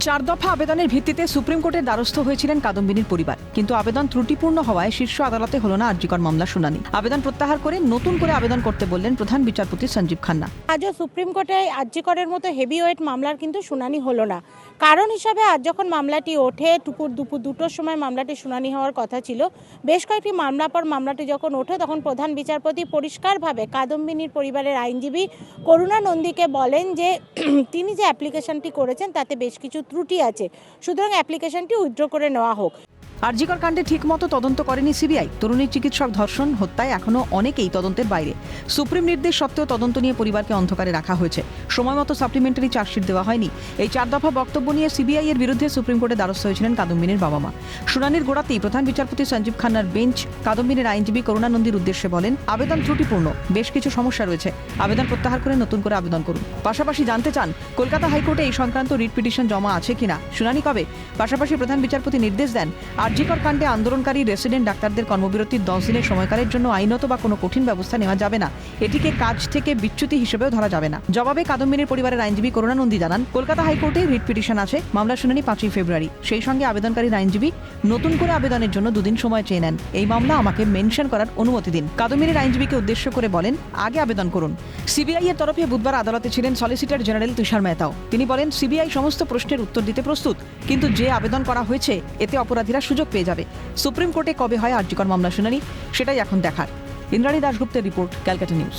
চার দফা আবেদনের ভিত্তিতে সুপ্রিম কোর্টের দ্বারস্থ হয়েছিলেন কাদম্বিনীর পরিবার, কিন্তু আবেদন ত্রুটিপূর্ণ হওয়ায় শীর্ষ আদালতে হলো না আরজিকর মামলা শুনানি। আবেদন প্রত্যাহার করে নতুন করে আবেদন করতে বললেন প্রধান বিচারপতি সঞ্জীব খান্না। আজও সুপ্রিম কোর্টে আরজিকরের মতো হেভিওয়েট মামলার কিন্তু শুনানি হলো না। কারণ হিসাবে আজ যখন মামলাটি ওঠে দুপুর 2টোর সময় মামলাটি শুনানি হওয়ার কথা ছিল। বেশ কয়েকটি মামলা পর মামলাটি যখন ওঠে তখন প্রধান বিচারপতি পরিষ্কারভাবে কাদম্বিনীর পরিবারের আইনজীবী করুণা নন্দীকে বলেন যে তিনি যে অ্যাপ্লিকেশনটি করেছেন তাতে বেশ কিছু ত্রুটি আছে, সুতরাং অ্যাপ্লিকেশনটি উইথড্র করে নেওয়া হোক। আরজিকর কাণ্ডে ঠিকমতো তদন্ত করেনি সিবিআই। তরুণী চিকিৎসক ধর্ষণ হত্যায় এখনো অনেকেই তদন্তের বাইরে। সুপ্রিম নির্দেশ সত্ত্বেও তদন্ত নিয়ে পরিবারকে অন্ধকারে রাখা হয়েছে। সময় মতো সাপ্লিমেন্টারি চার্জশিট দেওয়া হয়নি। এই চার দফা বক্তব্য নিয়ে সিবিআই এর বিরুদ্ধে সুপ্রিম কোর্টে দ্বারস্থ হয়েছিলেন কাদম্বিনীর বাবা মা। শুনানির গোড়াতেই প্রধান বিচারপতি সঞ্জীব খান্নার বেঞ্চ কাদম্বিনীর আইনজীবী করুণা নন্দীর উদ্দেশ্যে বলেন, আবেদন ত্রুটিপূর্ণ, বেশ কিছু সমস্যা রয়েছে, আবেদন প্রত্যাহার করে নতুন করে আবেদন করুন। পাশাপাশি জানতে চান কলকাতা হাইকোর্টে এই সংক্রান্ত রিট পিটিশন জমা আছে কিনা, শুনানি কবে। পাশাপাশি প্রধান বিচারপতি নির্দেশ দেন, আরজিকর কাণ্ডে আন্দোলনকারী রেসিডেন্ট ডাক্তারদের কর্মবিরতির 10 দিনের সময়কালের জন্য আইনত বা কোনো কঠিন ব্যবস্থা নেওয়া যাবে না। এটিকে কাজ থেকে বিচ্যুতি হিসেবেও ধরা যাবে না। জবাবে কাদম্বিনীর পরিবারের আইনজীবী করুণা নন্দী জানান, কলকাতা হাইকোর্টে রিট পিটিশন আছে, মামলা শুনানি 5ই ফেব্রুয়ারি। সেই সঙ্গে আবেদনকারীর আইনজীবী নতুন করে আবেদনের জন্য 2 দিন সময় চেয়ে নেন। এই মামলা আমাকে মেনশন করার অনুমতি দিন। কাদম্বিনীর আইনজীবীকে উদ্দেশ্য করে বলেন, আগে আবেদন করুন। সিবিআই এর তরফে বুধবার আদালতে ছিলেন সলিসিটর জেনারেল তুষার মেহতাও। তিনি বলেন, সিবিআই সমস্ত প্রশ্নের উত্তর দিতে প্রস্তুত, কিন্তু যে আবেদন করা হয়েছে এতে অপরাধীরা সুযোগ পেয়ে যাবে। সুপ্রিম কোর্টে কবে হয় আরজিকর মামলা শুনানি, সেটাই এখন দেখার। ইন্দ্রাণী দাশগুপ্তের রিপোর্ট, ক্যালকাটা নিউজ।